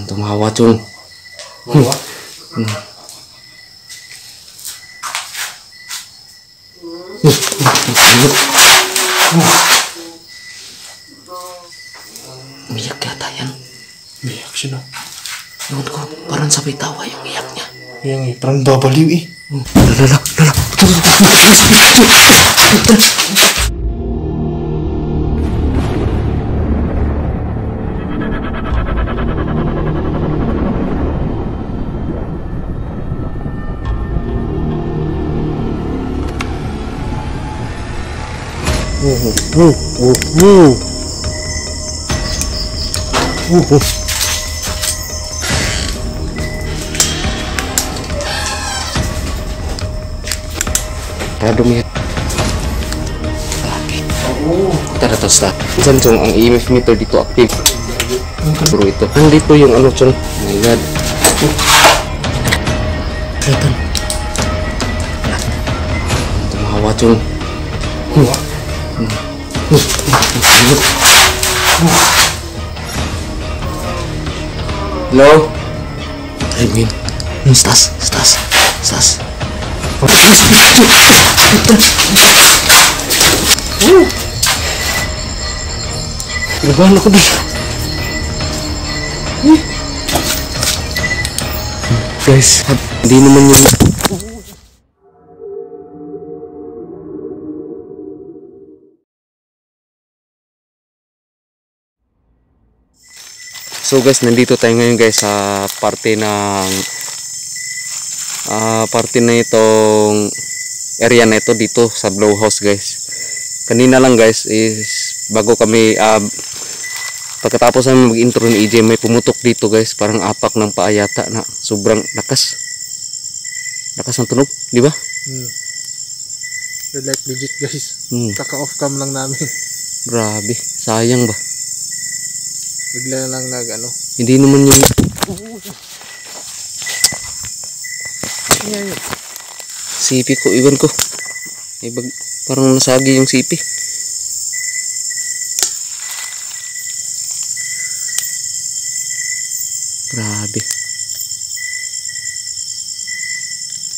Tumawa, Chong. Tumawa? Umiyak yata yan. Umiyak siya na. Ewan ko, parang sabay tawa yung iyak niya. Yang parang babaliw eh. Lala. Dumi. Kita na to start. Diyan, Chong, ang EMF meter dito active. Puro ito. Nandito yung ano, Chong. Oh my God. Ito. Tumawa, Chong. Hello? I mean, Stas. Kinabahan ako dito. Guys, hindi naman yung... So guys, nandito tayo ngayon guys sa parte na itong area na ito dito sa Blow House guys. Kanina lang guys is bago kami pagkatapos namin mag-intro ni EJ, may pumutok dito guys, parang apak ng paayata na sobrang lakas ng tunog, di ba? Like legit guys. Kaka-off cam lang namin. Grabe, sayang ba? Bigla lang nag-ano. Hindi naman yung sipi ko, iwan ko. Parang nasagi yung sipi. Grabe.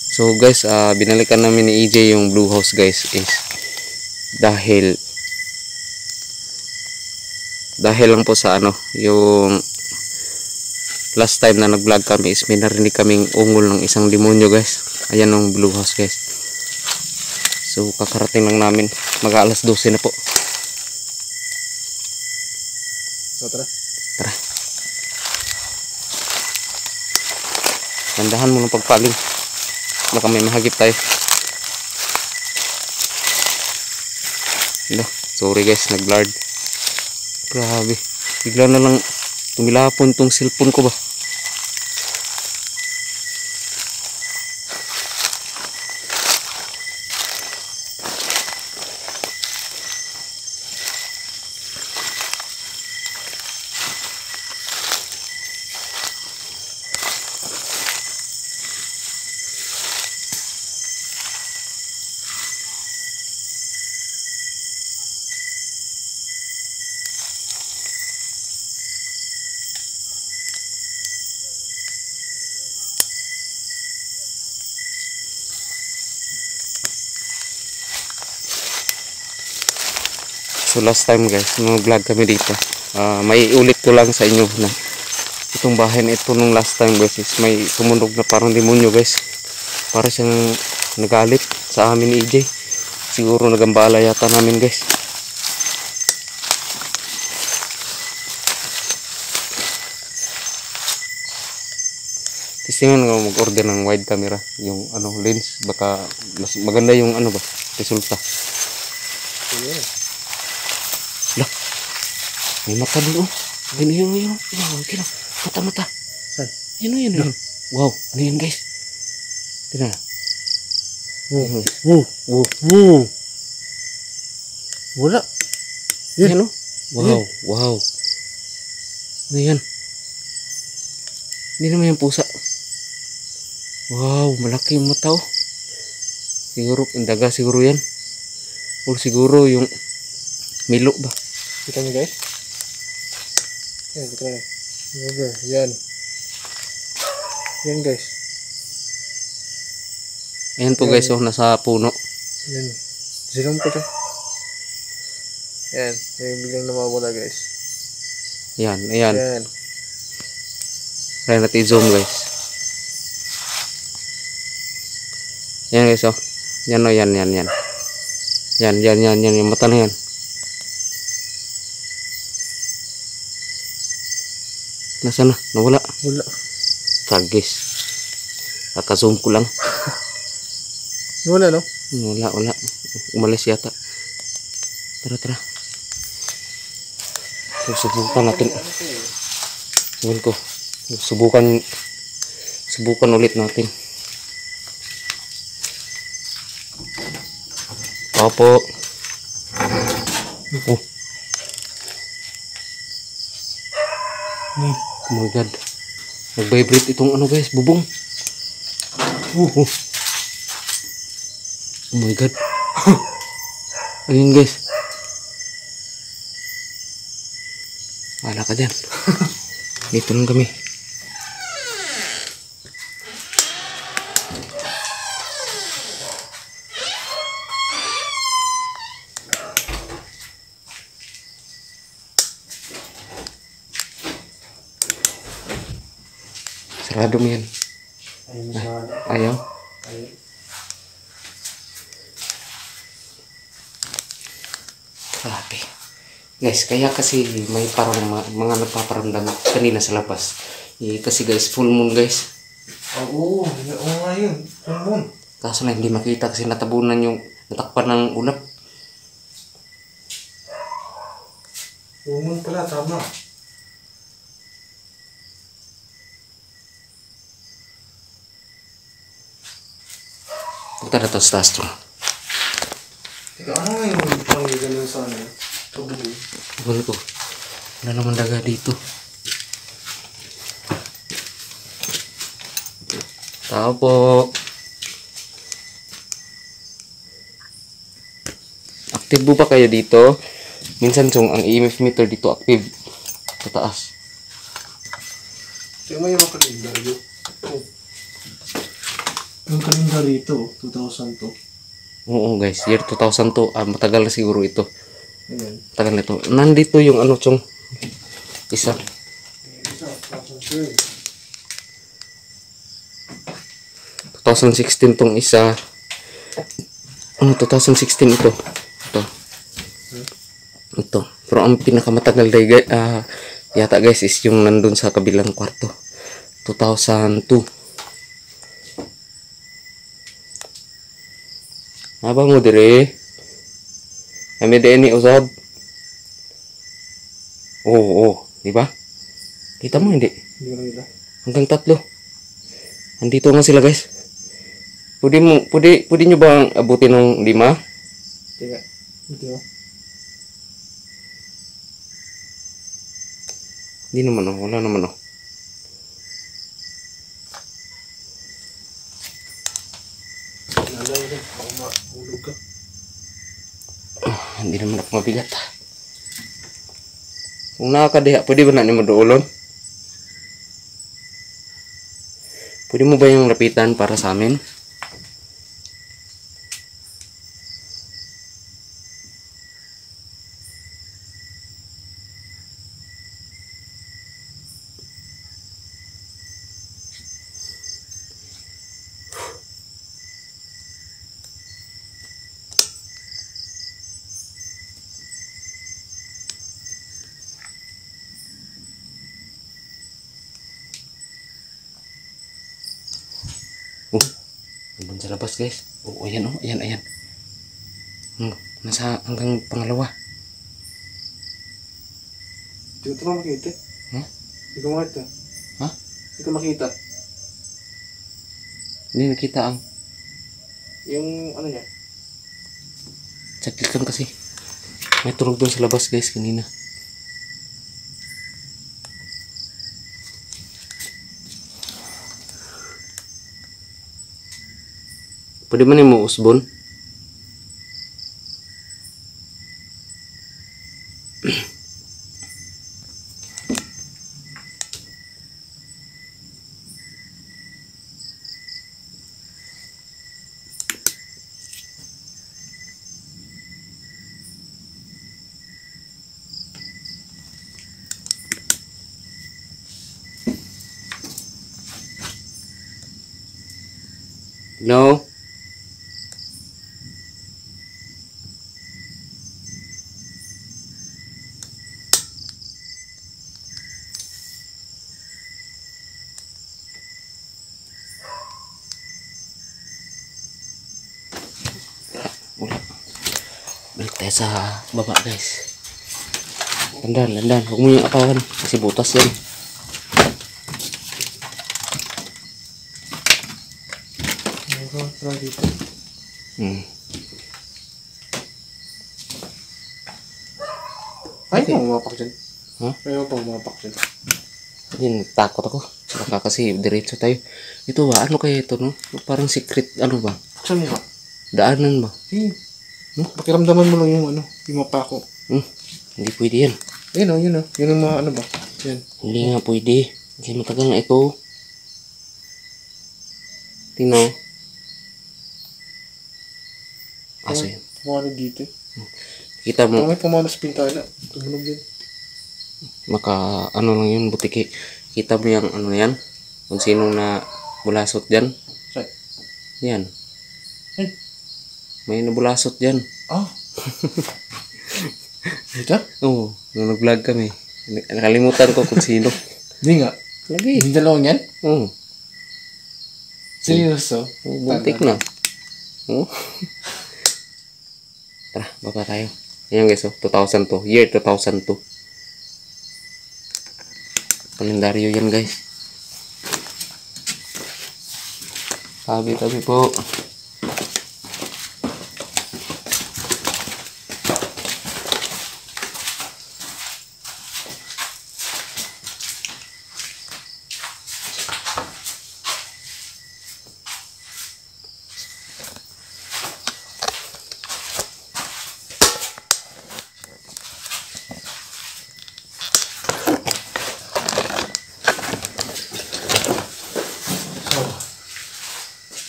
So guys, binalikan namin ni EJ yung Blue House guys is dahil lang po sa ano, yung last time na nag-vlog kami is may narinig kaming ungol ng isang demonyo guys. Ayan ang Blue House guys. So kakarating lang namin, mag-alas 12 na po. So tara. Tandahan mo ng pagpaling, baka may mahagip tayo. Sorry guys, nag-blurred. Grabe, bigla na lang tumilapon tong cellphone ko ba. So last time guys, nung vlog kami dito, may ulit ko lang sa inyo na itong bahay na ito nung last time guys is may tumunog na parang demonyo guys. Para siyang nagalit sa amin ni EJ. Siguro nagambala yata namin guys. Tistingan nga mag-order ng wide camera, yung ano lens, baka mas maganda yung ano ba, resulta. Lah, may mata doon. Ayun. Okay lang. Mata. Saan? Ayun. Wow, ano yan guys? Tignan. Wala. Yan o. Wow. Ano yan? Hindi naman yung pusa. Wow, malaki yung mata o. Siguro, indaga siguro yan. O siguro yung milo ba? Kita niyo guys? Yan, kita na. Okay, yan. Yan guys. Ayan po guys, oh, nasa puno. Yan. Zoom ko siya. Yan. Yung biglang namawala guys. Yan, ayan. Yan. Kaya natin zoom guys. Yan guys, oh. Yan, oh, yan. Yan, yung mata na yan. Nasaan na? Nawala. Wala. Kagis. Kaka-zoom ko lang. Wala no? Wala. Umalis yata. Tara. So, subukan natin. Subukan ko. Subukan ulit natin. Opo. Oh. Oh my god. Nag-vibrate itong ano guys, bubong. Oh my god. Ayun guys. Wala ka dyan. Dito lang kami. Sarado mo yan. Ayaw. Grabe. Guys, kaya kasi may parang mga nagpaparamdam kanina sa labas. Kasi guys, full moon guys. Oo nga yun. Full moon. Kaso na hindi makita kasi natabunan yung natakpan ng ulap. Full moon pala, tama. Punta na to sa taas to. Teka, ano nga yung panggigan sa ano? Tubuloy. Tubuloy ko. Wala naman daga dito. Tao po. Active po ba kayo dito? Minsan ang EMF meter dito active. Sa taas. Kaya may mga kalendaryo. Oh. Yung kalendaryo 2002. Oo guys, year 2002. Matagal na siguro ito. Ayan. Matagal na ito. Nandito yung ano chong isa. 2016 tong isa. 2016 ito. Ito. Pero ang pinakamatagal yata guys is yung nandun sa kabilang kwarto. 2002. Abang mo dire. Kami din ni usad. Oo, di ba? Kita mo hindi? Hindi ko nakita. Hanggang 3. Andito nga sila guys. Pwede nyo bang abutin ng 5? Teka. Dito. Hindi naman oh, wala naman oh. Nalala ko. Ako mahulog ka. Hindi naman ako mabigat. Kung nakakadiha, pwede ba na mo doolon? Pwede mo ba yung lapitan para sa amin? Nandun sa labas guys. Ayan oh, ayan. Nasa hanggang pangalawa. Hindi ko makita. Huh? Hindi ko makita. Ha? Hindi ko makita. Hindi nakita ang Yung ano niya. sakit lang kasi. May turog doon sa labas guys kanina. Pwede man mo usbon? No. Wala. Balik tayo sa baba guys. Landan, landan. Huwag mo yung apawan. Kasi butas yan. Tara dito. Ay, okay. Pumapak dyan. Ha? Ayaw pang pumapak dyan. Hindi, takot ako. Baka kasi diretso tayo. Ito ba? Ano kaya ito, no? Parang secret, ano ba? Saan mo ba? Daanan ba? Pakiramdaman mo lang yung ano, yung mapako. Hindi pwede yan. Ayun o, yun o. Yun ang mga ano ba? Yan. Hindi nga pwede. Kasi matagal na ito. Tingnan mo. Aso yun. Pumano dito eh. Kita mo, May pumano sa pintana. Tumunog yun. ano lang yun, butiki. Kita mo yung ano yan? Kung sinong na bulasot dyan. Saan? Yan. Ay. May nabulasot dyan. Ah. Dito? Oo, nung nag-vlog kami. Nakalimutan ko kung sino. Hindi nga. Lagi. Hindi dalawang yan? Oo. Seryoso? Buntik na. Oo. Tara, baba tayo. Ayan guys, 2002. Year 2002. Kalendaryo yan guys. Tabi-tabi po.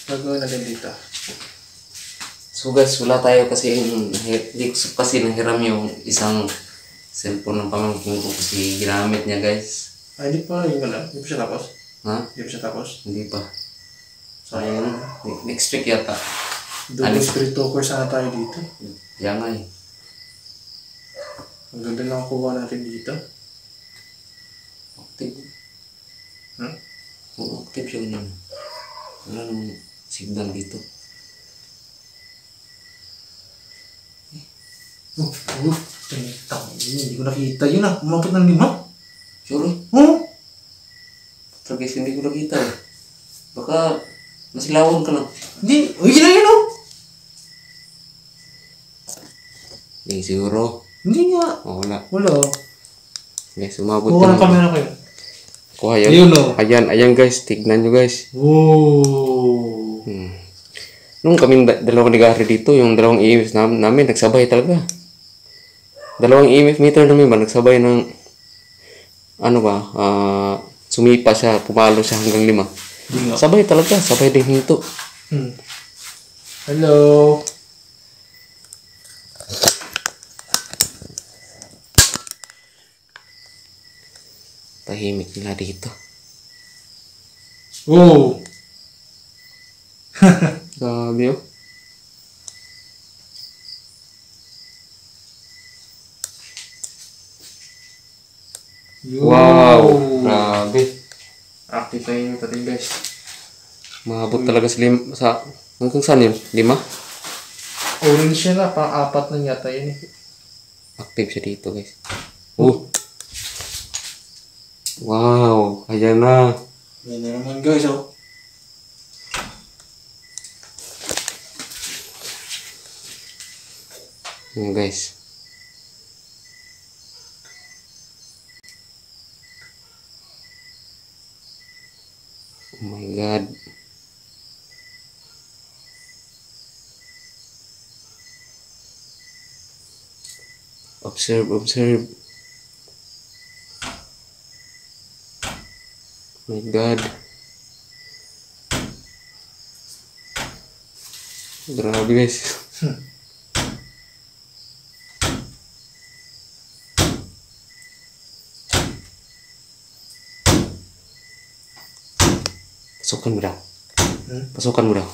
Gagawin natin dito. So guys, wala tayo kasi hindi ko kasi nahiram yung isang cellphone ng pamangkin ko kasi ginamit niya guys. Ay, hindi pa yung ano? Hindi pa siya tapos? Ha? Hindi pa siya tapos? Hindi pa. Sayang. Next week yata. Double spirit talker sana tayo dito. Yan nga eh. Ang ganda lang kuha natin dito. Active. Hmm? Oo, active siya yun. Wala nang signal dito. Hindi ko nakita yun ah. Umakit ng 5. Sure eh. Oh! Guys, hindi ko nakita eh. Baka masilawan ka lang. Hindi. Uy, yun na yun oh! Hindi siguro. Hindi nga. Oh, wala. Wala. Guys, umabot Kuha ng camera kayo. Kuha yan. Ayun oh. Ayan guys. Tignan nyo guys. Oh. Nung kami dalawang nag-ahari dito, yung dalawang EMF namin, nagsabay talaga. Dalawang EMF meter namin ba, nagsabay ng, ano ba, sumipa siya, pumalo siya hanggang 5. Sabay talaga, sabay din hinto. Hello. Tahimik nila dito. Oh. Grabe oh. Wow! Grabe. Active na yung tating guys. Maabot talaga sa hanggang saan yun? 5? Orange siya na, pang-4 na yata yun eh. Active siya dito guys. Oh! Wow! Ayan na. Yan na naman guys oh. Ayan guys. Oh my God. Observe, observe. Oh my God. Grabe guys. Pasukan mo daw. Pasukan mo daw.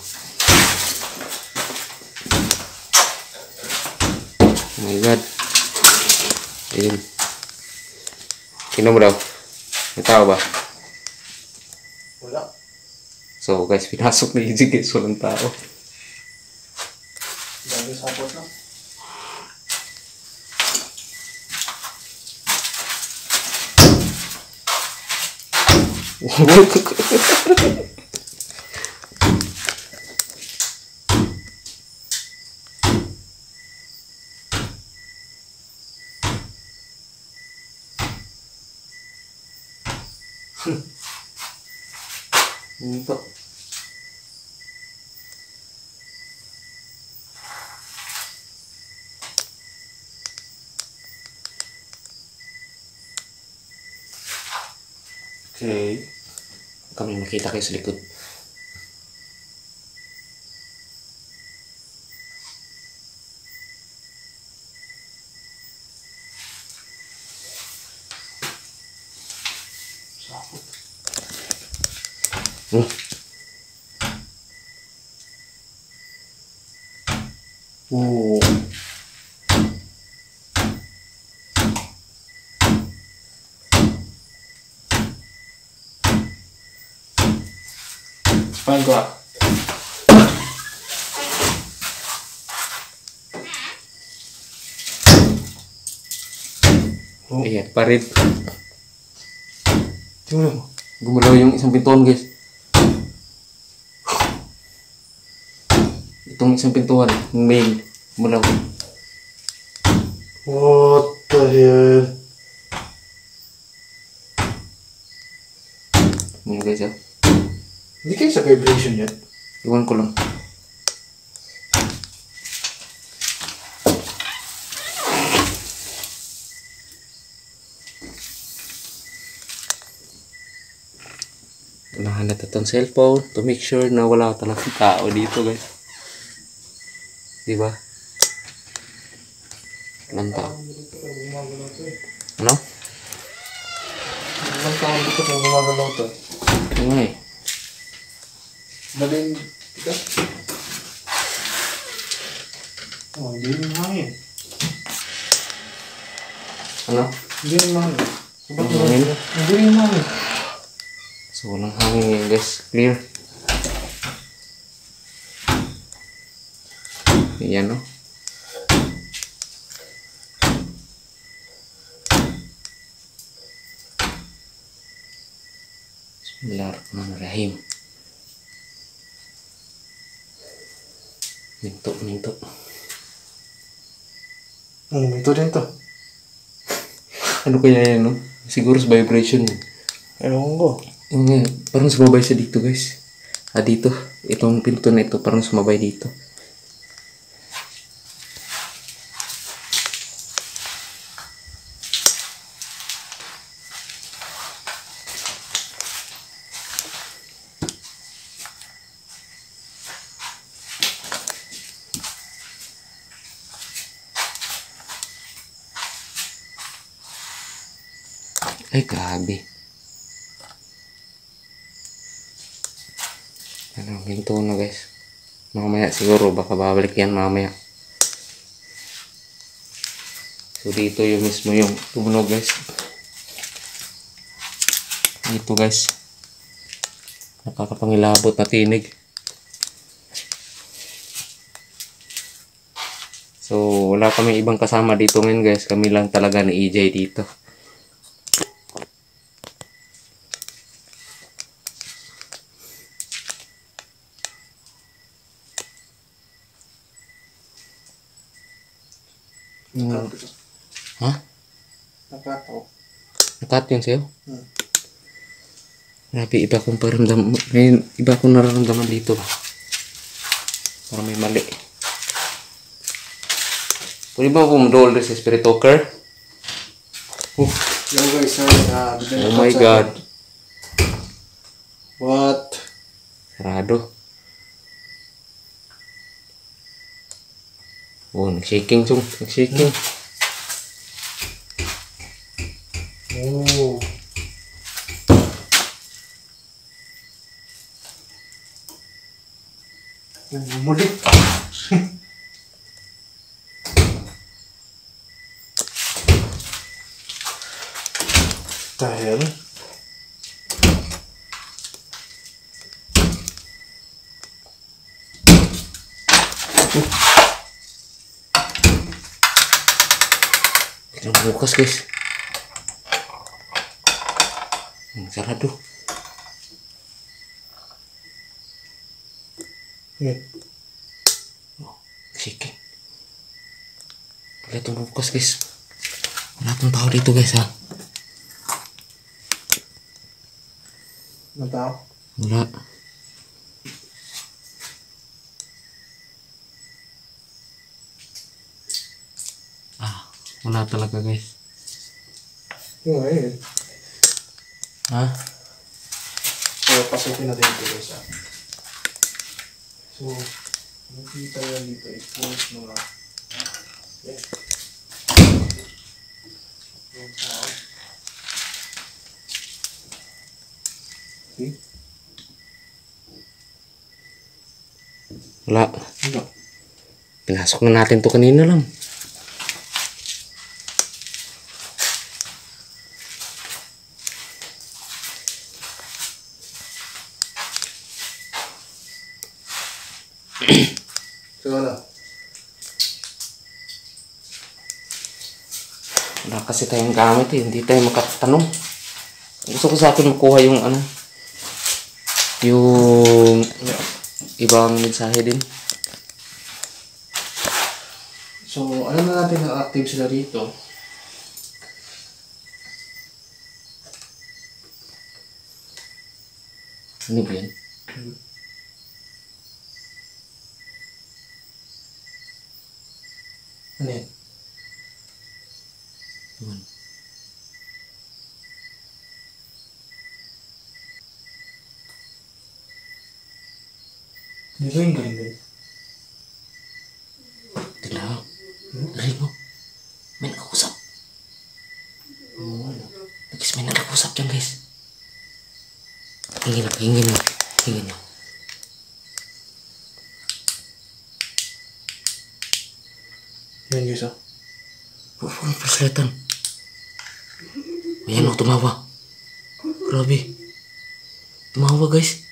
my god. Ayun. Tingnan mo daw. May tao ba? Wala. So guys, pinasok ni EJ guys. Walang tao. Dami sapot na. Ito. Okay. Kami makita kayo sa likod. Sapot. Oh. Saan ko ah? Ayan, parit. Tingnan mo. Gumalaw yung isang pintuan guys. Itong isang pintuan, yung main, gumalaw. What the hell? Ayan guys ah. Hindi kayo sa vibration yan. Iwan ko lang. Unahan natin itong cellphone to make sure na wala talagang tao dito guys. Diba? Walang tao. Ano? Walang tao dito kung gumagalaw to. Ano nga eh. Daling... Tika? Oh, hindi rin hangin. Ano? Hindi rin hangin. Walang hangin? Hindi rin hangin. So walang hangin ngayon guys. Clear. Ayan no. Bismillahirrahmanirrahim. Minto, minto. Ito din to. Ano kaya yan no? Siguro sa vibration yun. Ewan ko. Yung nga, parang sumabay siya dito guys. Ah dito. Itong pinto na ito parang sumabay dito. Ay, grabe. Ano, ginto na guys. Mamaya siguro, baka babalik yan mamaya. So, dito yung mismo yung tumunog guys. Dito guys. Nakakapangilabot na tinig. So, wala kami ibang kasama dito ngayon guys. Kami lang talaga ni EJ dito. Ha? Nakataw. Nakat yun sa'yo? Hmm. Grabe, iba akong paramdam. Ngayon, iba akong nararamdaman dito ba? Parang may mali. Pwede ba roll sa spirit talker? Yo guys, sorry. Oh my god. What? Sarado. Oh, nag-shaking chung. Nag-shaking. Oh. Bumulik. Dahil Ito bukas guys. Sarado. Sige. Wala itong bukas guys. Wala itong tao dito guys ha. ng tao. Wala. Wala talaga guys. Yung ayun. Ha? So, pasukin natin ito guys ha. So, nakita yan dito i-post mga yan. Yung tao. Okay. Wala. Ano? Pinasok na natin to kanina lang. So, ano? Wala kasi tayong gamit eh. Hindi tayo makatanong. Gusto ko sa akin makuha yung ano. Yung ibang mensahe din. So, alam na natin na active sila rito. Ano ba yan? Ano yan? Hindi ko yung galing din. Tignan mo. Narinig mo. May nakakusap. Guys, may nakakusap dyan guys. Hingin mo, hingin mo. Hingin mo. Yan guys ah. Ang flashlightan. May ano, tumawa. Grabe. Tumawa guys.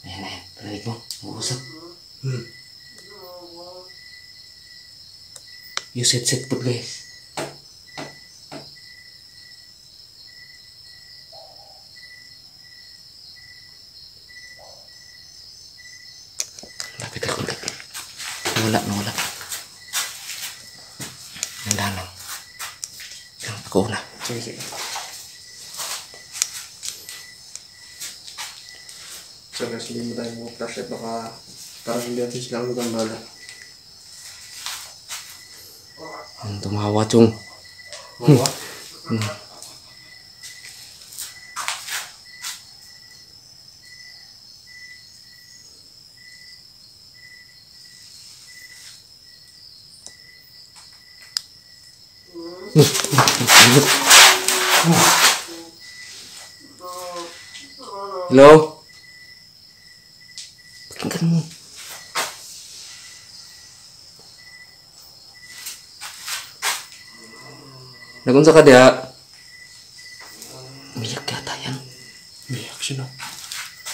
Ayan, ayan. Narinig mo? Mag-usap. Use headset po guys. Lapit ako ulit. Nawala. Nalalang. Ako una. Sige. So guys, hindi mo tayo mga flashlight. Baka parang hindi natin sila ang bala. Tumawa chung. Mawa? Hello? Pakinggan mo. Nagunsa ka diha? Umiyak yata yan. Umiyak siya na.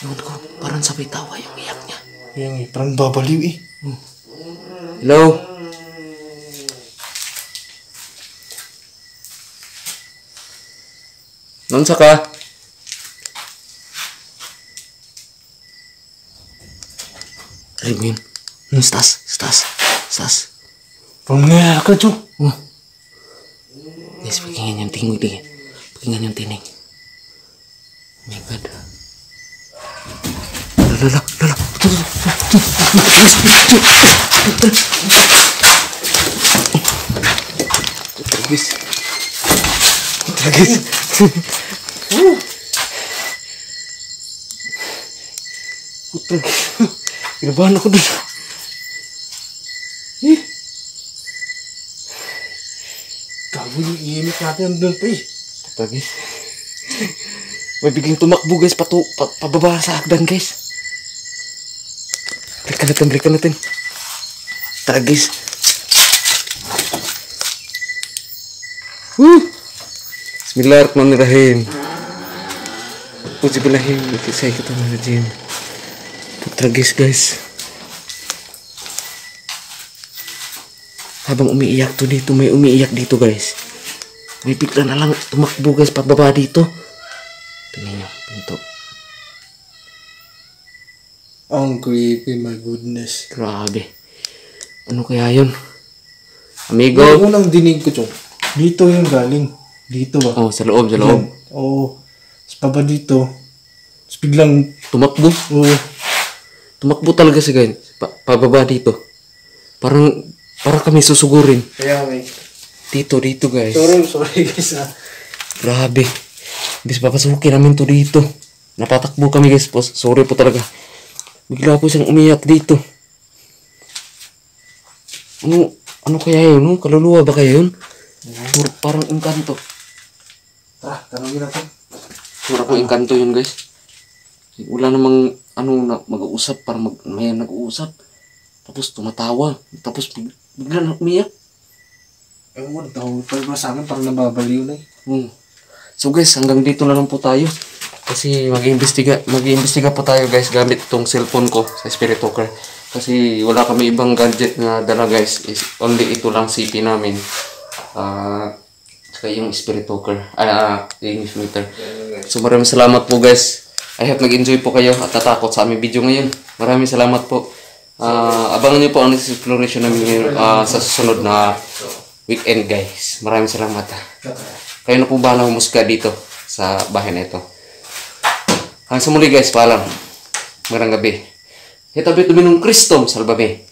Ewan ko, parang sabay tawa yung iyak niya. Yan eh, parang babaliw eh. Hello? Nagunsa ka? Ay, mo yun. Stas. Umiyak ka, Chok. Guys, pakinggan yung tingog din. Pakinggan yung tinig. Oh my God. Lala. Tragis. Kinabahan ako dun. Gago yung iimik natin doon pa eh. Tragis. May biglang tumakbo guys, pababa sa hagdan guys. Balikan natin. Tara guys. Bismillahirrahmanirrahim. Ujibilahim. Saya kita menajim. Putra guys. Habang umiiyak to dito, may umiiyak dito guys. May bigla na lang tumakbo guys, pababa dito. Tingnan nyo, pinto. Ang creepy, my goodness. Grabe. Ano kaya yun? Amigo? Yung unang dinig ko, Chong. Dito yung galing. Dito ba? Oh, sa loob. Oo. Tapos baba dito. Tapos biglang, Tumakbo. oo. Tumakbo talaga si guys. Pababa dito. Parang kami susugurin. Kaya may. Dito guys. Sorry guys ah. Grabe. Bis papasukin namin to dito. Napatakbo kami guys. Sorry po talaga. Bigla po siyang umiyak dito. Ano kaya yun? Kaluluwa ba kaya yun? Parang engkanto. Tara, tanongin natin. Sura ko engkanto yun guys. Wala namang mag-uusap. Parang may nag-uusap. Tapos tumatawa. Tapos bigla na umiyak. Ewan mo, tawag pa sa amin parang nababaliw na eh. So guys, hanggang dito na lang po tayo. Kasi mag-iimbestiga po tayo guys gamit itong cellphone ko sa Spirit Talker. Kasi wala kami ibang gadget na dala guys. Only ito lang CP namin. Saka yung Spirit Talker. Yung meter. So maraming salamat po guys. I hope nag-enjoy po kayo at natakot sa aming video ngayon. Maraming salamat po. Abangan niyo po ang next exploration namin ngayon sa susunod na weekend guys. Maraming salamat. Kayo na po bahala humusga dito sa bahay na ito. Hanggang sa muli guys, paalam. Magandang gabi. Ito bito binong Kristong salbabe.